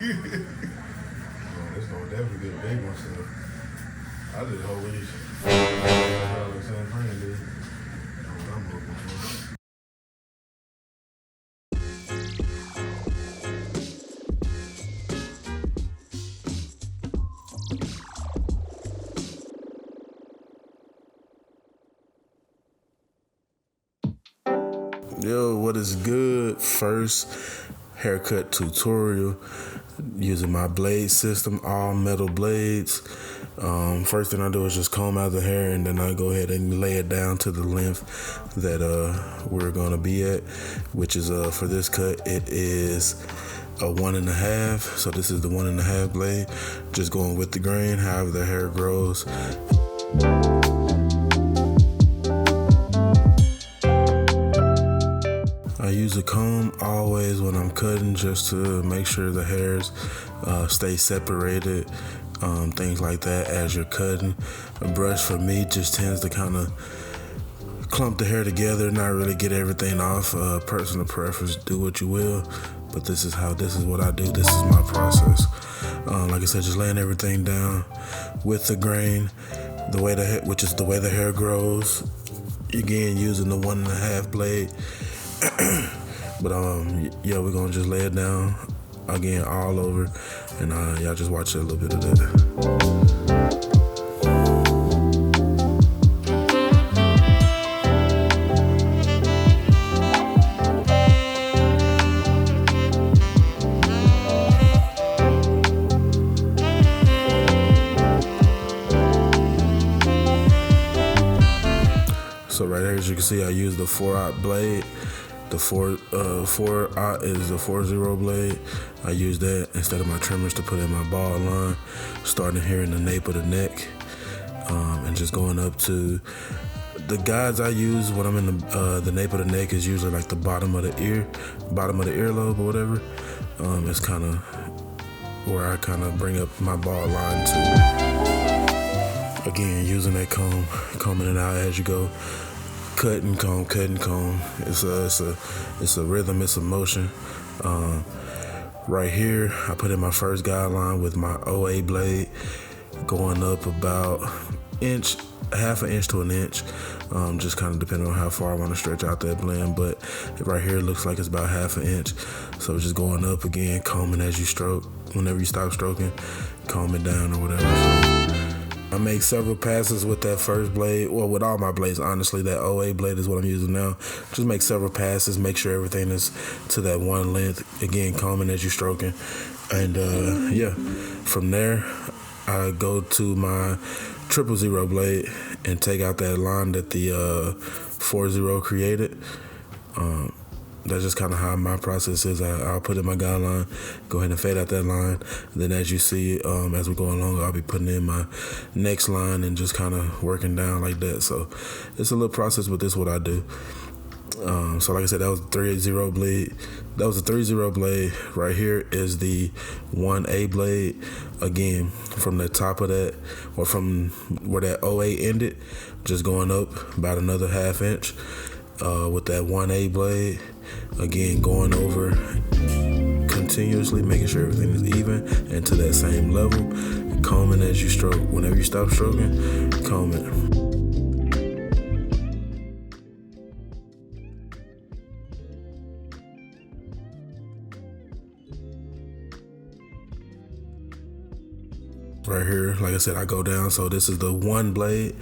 This gonna definitely get a big one, so I just hope we San Fran, dude. That's what I'm hoping for. Yo, what is good? First haircut tutorial using my blade system, all metal blades. First thing I do is just comb out the hair, and then I go ahead and lay it down to the length that we're gonna be at, which is for this cut it is a 1.5. So this is the 1.5 blade, just going with the grain, however the hair grows. I use a comb always when I'm cutting, just to make sure the hairs stay separated, things like that as you're cutting. A brush for me just tends to kind of clump the hair together, not really get everything off. Personal preference, do what you will, but this is what I do. This is my process. Like I said, just laying everything down with the grain, which is the way the hair grows. Again, using the 1.5 blade. But yeah, we're gonna just lay it down again all over, and y'all just watch a little bit of that. So right here, as you can see, I use the 4/0 blade. The 4/0 is the 4-0 blade. I use that instead of my trimmers to put in my bald line, starting here in the nape of the neck, and just going up to the guides I use when I'm in the nape of the neck is usually like the bottom of the earlobe or whatever. It's kind of where I kind of bring up my bald line to. Again, using that comb, combing it out as you go. Cut and comb. It's a rhythm, it's a motion. Right here, I put in my first guideline with my OA blade, going up about half an inch to an inch, just kind of depending on how far I want to stretch out that blend. But right here, it looks like it's about half an inch. So just going up again, combing as you stroke. Whenever you stop stroking, comb it down or whatever. So I make several passes with that first blade, well, with all my blades, honestly. That OA blade is what I'm using now. Just make several passes, make sure everything is to that one length. Again, combing as you're stroking. And yeah, from there, I go to my 000 blade and take out that line that the 4-0 created. That's just kind of how my process is. I'll put in my guideline, go ahead and fade out that line. Then as you see, as we go along, I'll be putting in my next line and just kind of working down like that. So it's a little process, but this is what I do. So like I said, that was a 3-0 blade. That was a 3-0 blade. Right here is the 1A blade. Again, from the top of that, or from where that OA ended, just going up about another half inch with that 1A blade. Again, going over continuously, making sure everything is even and to that same level. Combing as you stroke. Whenever you stop stroking, comb it. Right here, like I said, I go down. So this is the 1 blade.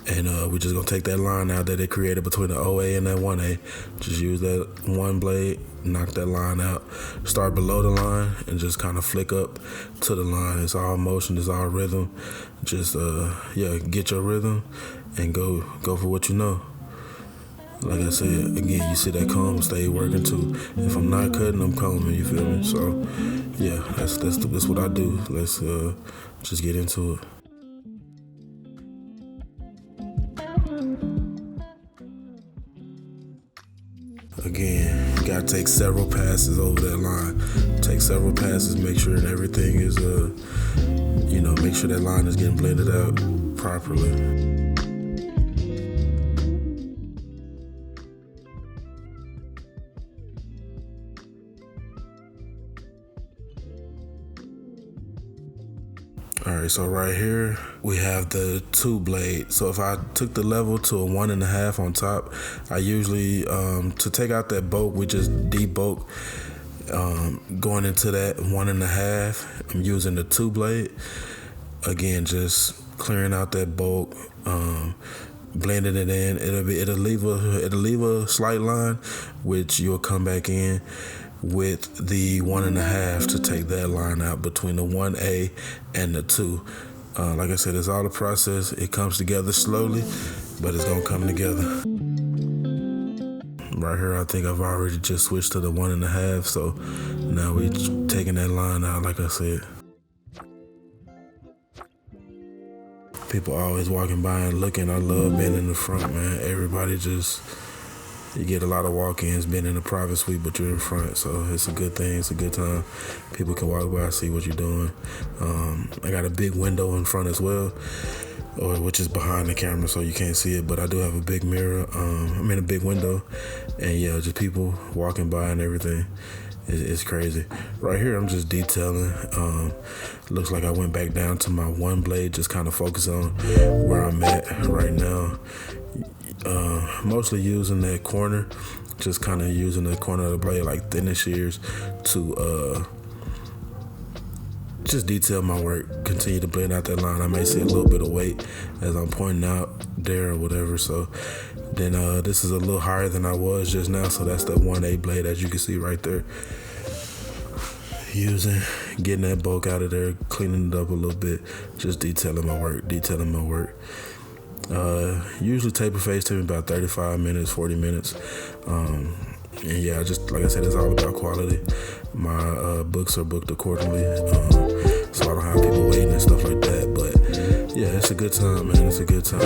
And we're just gonna take that line out that it created between the OA and that 1A. Just use that 1 blade, knock that line out. Start below the line and just kind of flick up to the line. It's all motion, it's all rhythm. Just yeah, get your rhythm and go for what you know. Like I said, again, you see that comb stay working too. If I'm not cutting, I'm combing, you feel me? So yeah, that's what I do. Let's just get into it. Again, you gotta take several passes over that line. Take several passes, make sure that everything is, make sure that line is getting blended out properly. All right, so right here we have the 2 blade. So if I took the level to a 1.5 on top, I usually to take out that bulk, we just debulk. Going into that 1.5, I'm using the 2 blade. Again, just clearing out that bulk, blending it in. It'll leave a slight line, which you'll come back in with the 1.5 to take that line out between the 1A and the 2. Like I said, it's all a process. It comes together slowly, but it's gonna come together. Right here, I think I've already just switched to the 1.5, so now we're taking that line out, like I said. People always walking by and looking. I love being in the front, man. Everybody you get a lot of walk-ins being in the private suite, but you're in front, so it's a good thing. It's a good time. People can walk by, see what you're doing. I got a big window in front as well, which is behind the camera, so you can't see it, but I do have a big mirror. A big window, and yeah, just people walking by and everything. It's crazy. Right here, I'm just detailing. Looks like I went back down to my 1 blade, just kind of focus on where I'm at right now. Mostly using that corner, just kind of using the corner of the blade, like thinning shears, to just detail my work, continue to blend out that line. I may see a little bit of weight as I'm pointing out there or whatever. So then this is a little higher than I was just now. So that's the 1A blade, as you can see right there. Getting that bulk out of there, cleaning it up a little bit, just detailing my work. Usually taper phase takes me about 35 minutes, 40 minutes. And yeah, just like I said, it's all about quality. My books are booked accordingly, so I don't have people waiting and stuff like that. But yeah, it's a good time, man. It's a good time.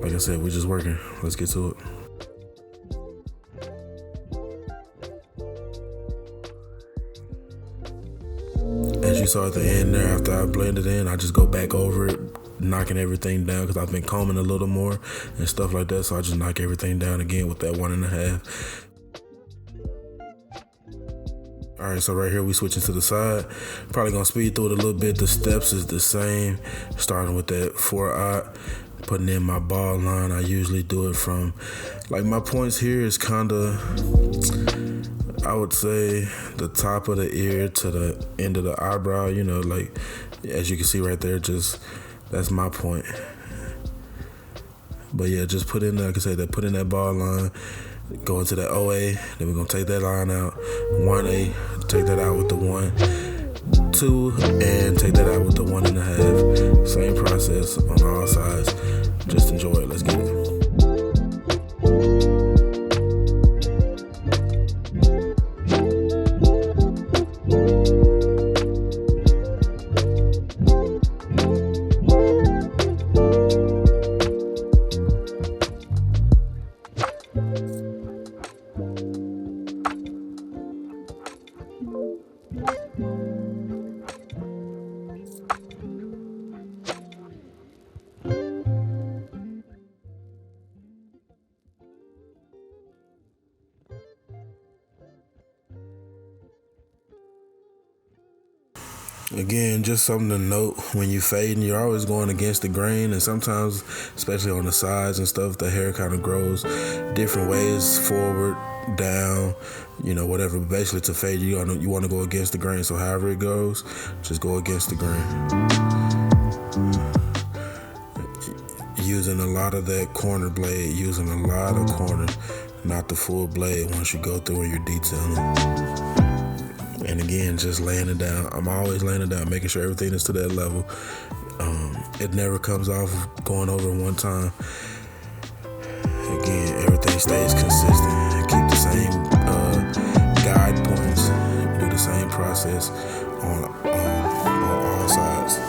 Like I said, we're just working. Let's get to it. As you saw at the end there, after I blend it in, I just go back over it, knocking everything down, because I've been combing a little more and stuff like that. So I just knock everything down again with that 1.5. All right, so right here we switching to the side. Probably gonna speed through it a little bit. The steps is the same, starting with that 4/0, putting in my ball line. I usually do it from, like, my points here is kind of, I would say, the top of the ear to the end of the eyebrow, like, as you can see right there, just, that's my point. But yeah, just put in, like I said, put in that ball line, go into that OA, then we're gonna take that line out, 1A, take that out with the 1, 2, and take that out with the 1.5. Same process on all sides. Just enjoy it. Let's get it. Again, just something to note, when you fading, you're always going against the grain, and sometimes, especially on the sides and stuff, the hair kind of grows different ways, forward, down, whatever. But basically, to fade, you want to go against the grain. So however it goes, just go against the grain. Using a lot of that corner blade, using a lot of corner, not the full blade once you go through and you're detailing. And again, just laying it down. I'm always laying it down, making sure everything is to that level. It never comes off going over one time. Again, everything stays consistent. Keep the same guide points. Do the same process on all sides.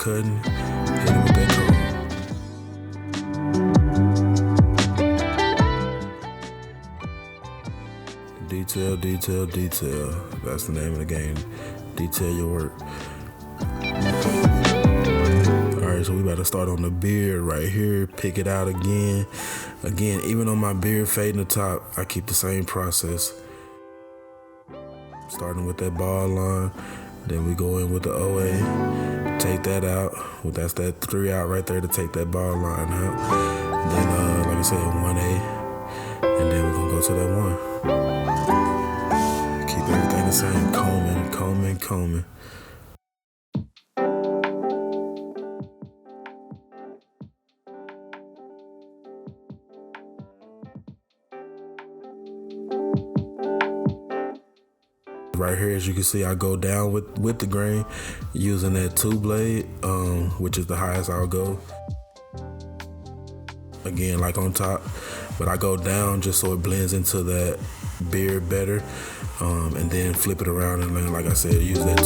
cutting, hit it with that comb. Detail, detail, detail. That's the name of the game. Detail your work. Alright, so we about to start on the beard right here. Pick it out again. Again, even on my beard fading the top, I keep the same process. Starting with that ball line. Then we go in with the OA. Take that out. Well, that's that 3 out right there to take that ball line out. Then, like I said, 1A. And then we're going to go to that 1. Keep everything the same, combing, combing, combing. Right here, as you can see, I go down with the grain using that 2 blade, which is the highest I'll go. Again, like on top, but I go down just so it blends into that beard better, and then flip it around and then, like I said, use that 2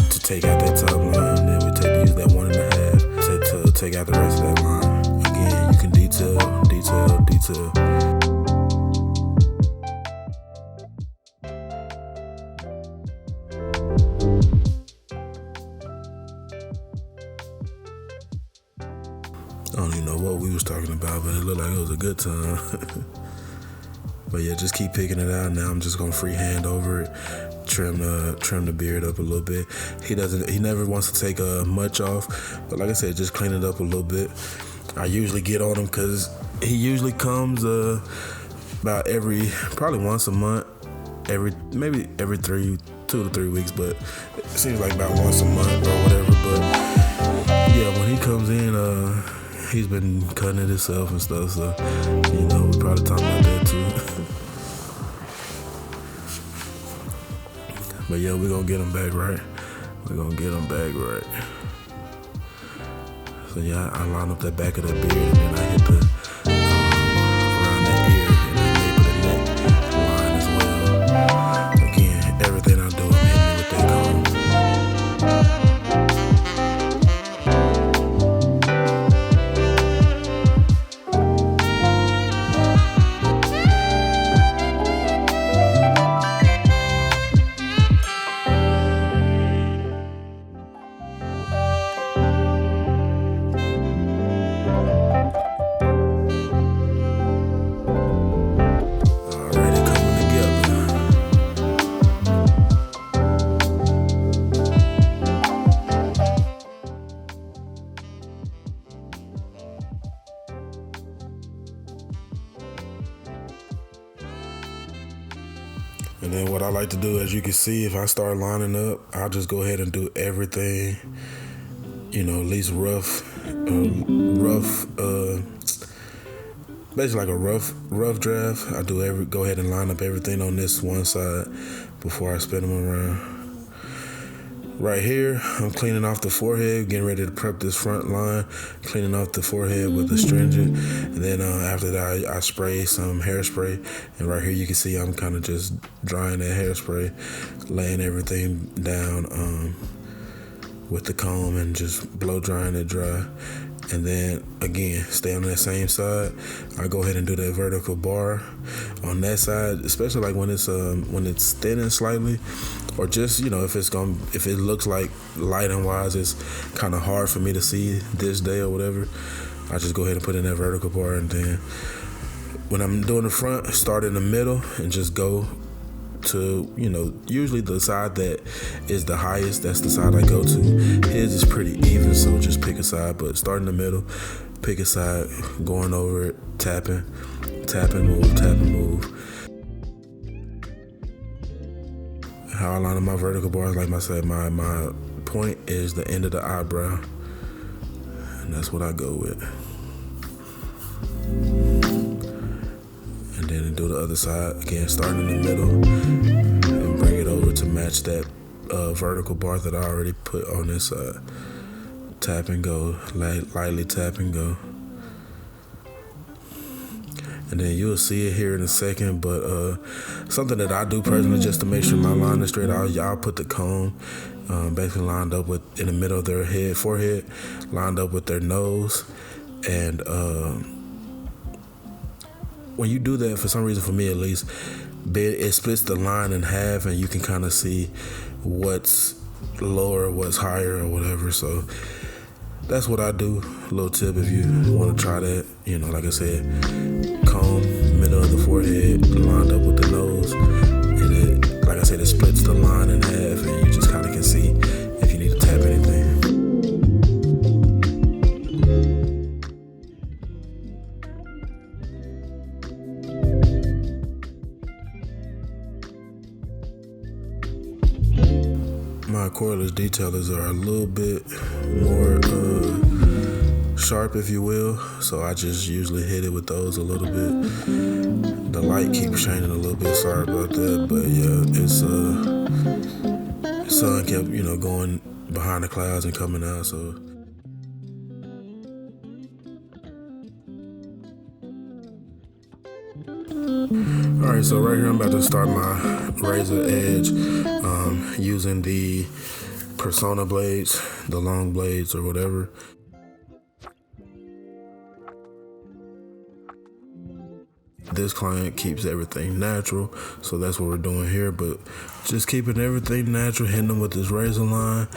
to take out that top line. Then we use that 1.5 to take out the rest of that line. Again, you can detail, detail, detail. I don't even know what we was talking about, but it looked like it was a good time. But yeah, just keep picking it out. Now I'm just gonna freehand over it, trim the beard up a little bit. He never wants to take much off, but like I said, just clean it up a little bit. I usually get on him because he usually comes about probably once a month, maybe every 2 to 3 weeks, but it seems like about once a month or whatever. But yeah, when he comes in, he's been cutting it himself and stuff, so, you know, we probably talking about that too. But yeah, we're gonna get him back right. We're gonna get him back right. So yeah, I line up that back of that beard, and then I hit the around that ear, and then nape of the neck line as well. Again, everything I do, I'm hitting it with that comb. And then what I like to do, as you can see, if I start lining up, I'll just go ahead and do everything, you know, at least basically like a rough draft. I go ahead and line up everything on this one side before I spin them around. Right here, I'm cleaning off the forehead, getting ready to prep this front line, cleaning off the forehead with astringent. And then after that, I spray some hairspray. And right here, you can see I'm kind of just drying that hairspray, laying everything down with the comb and just blow drying it dry. And then again, stay on that same side. I go ahead and do that vertical bar on that side, especially like when it's thinning slightly, or just, you know, if it looks like lighting wise it's kind of hard for me to see this day or whatever, I just go ahead and put in that vertical bar. And then when I'm doing the front, start in the middle and just go to, you know, usually the side that is the highest, that's the side I go to. His is pretty even, so just pick a side, but start in the middle, pick a side, going over it, tapping, move, tapping, move. How I line up my vertical bars, like I said, my point is the end of the eyebrow, and that's what I go with. And then do the other side again, starting in the middle and bring it over to match that vertical bar that I already put on this side. Tap and go, lightly tap and go. and then you'll see it here in a second. But something that I do personally just to make sure my line is straight, I'll put the comb basically lined up with in the middle of their forehead, lined up with their nose, and when you do that, for some reason, for me at least, it splits the line in half, and you can kind of see what's lower, what's higher, or whatever. So that's what I do. A little tip if you want to try that. Like I said, comb, middle of the forehead, lined up with the nose, and like I said, it splits the line in half, and you just kind of can see if you need to tap anything. My cordless detailers are a little bit more sharp, if you will, so I just usually hit it with those a little bit. The light keeps shining a little bit, sorry about that, but yeah, it's the sun kept going behind the clouds and coming out, so. Alright, so right here I'm about to start my razor edge using the Persona blades, the long blades or whatever. This client keeps everything natural, so that's what we're doing here, but just keeping everything natural, hitting them with this razor line.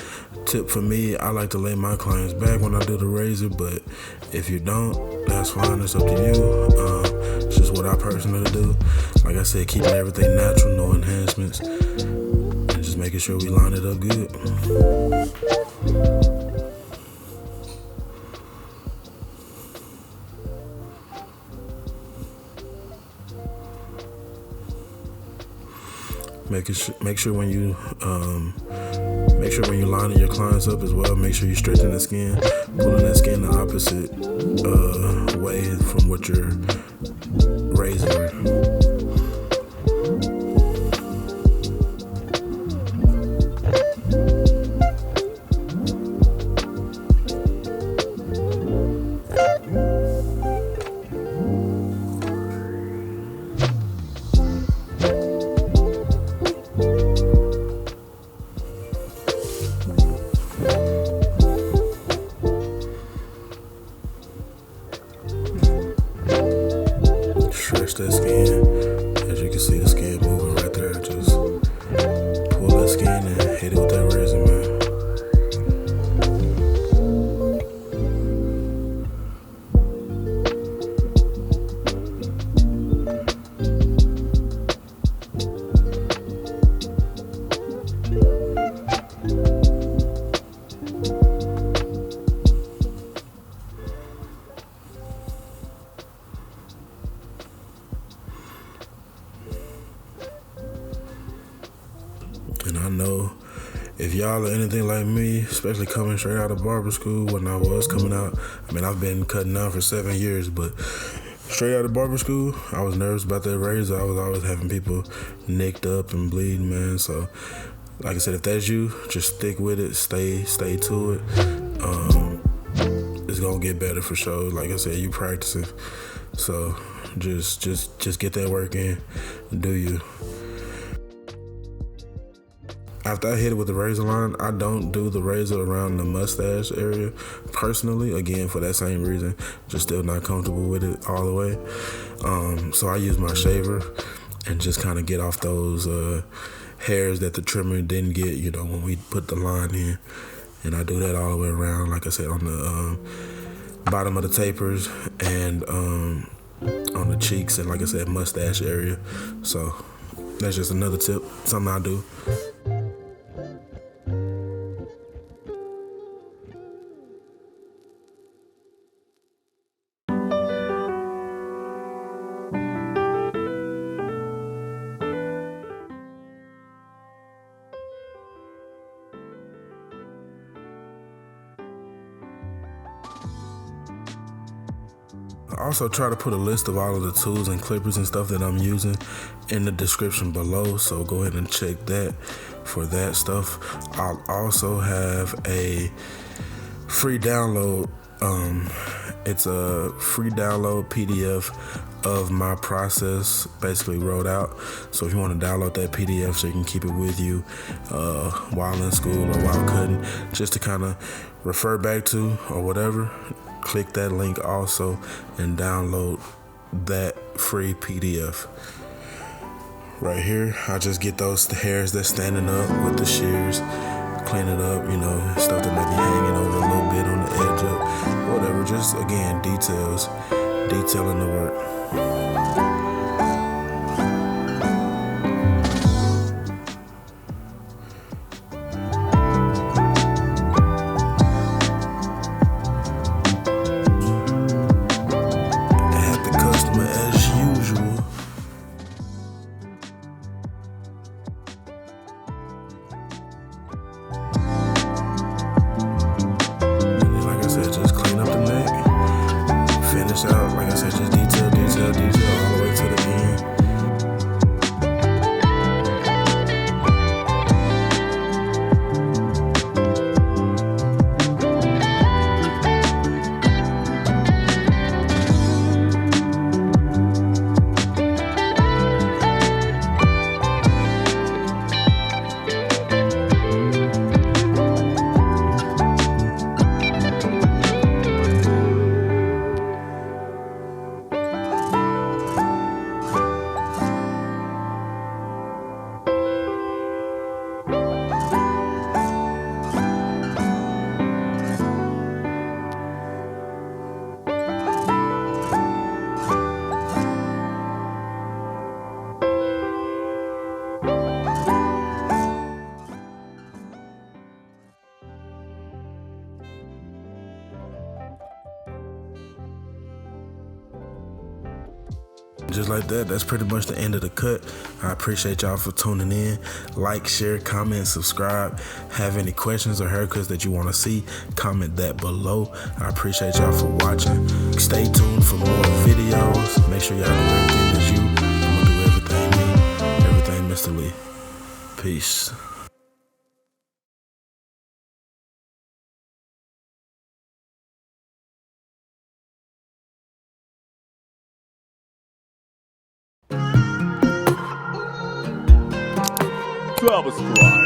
Tip for me, I like to lay my clients back when I do the razor, but if you don't, that's fine, it's up to you. It's just what I personally do. Like I said, keeping everything natural, no enhancements, and just making sure we line it up good. Make sure when you lining your clients up as well, make sure you straighten the skin, pulling that skin the opposite way from what you're razoring. Stretch that skin. As you can see, the skin moving right there. Just pull that skin and hit it with that razor, man. And I know if y'all are anything like me, especially coming straight out of barber school, when I was coming out, I mean, I've been cutting now for 7 years, but straight out of barber school, I was nervous about that razor. I was always having people nicked up and bleeding, man. So, like I said, if that's you, just stick with it, stay to it. It's gonna get better for sure. Like I said, you practicing, so just get that work in, do you. After I hit it with the razor line, I don't do the razor around the mustache area personally, again, for that same reason, just still not comfortable with it all the way. So I use my shaver and just kind of get off those hairs that the trimmer didn't get, when we put the line in. And I do that all the way around, like I said, on the bottom of the tapers and on the cheeks and, like I said, mustache area. So that's just another tip, something I do. I also try to put a list of all of the tools and clippers and stuff that I'm using in the description below, so go ahead and check that for that stuff. I'll also have a free download. It's a free download PDF of my process basically wrote out. So if you want to download that PDF so you can keep it with you while in school or while cutting, just to kind of refer back to or whatever, click that link also and download that free PDF. Right here, I just get those hairs that's standing up with the shears, clean it up, you know, stuff that may be hanging over a little bit on the edge of whatever. Just again, detailing the work. I have the customer as usual. Just clean up the neck, finish out, like I said, just detail all the way to the end. Just like that, that's pretty much the end of the cut. I appreciate y'all for tuning in. Like, share, comment, subscribe. Have any questions or haircuts that you want to see, comment that below. I appreciate y'all for watching. Stay tuned for more videos. Make sure y'all do everything as you. I'm gonna do everything me, everything Mr. Lee. Peace. Subscribe.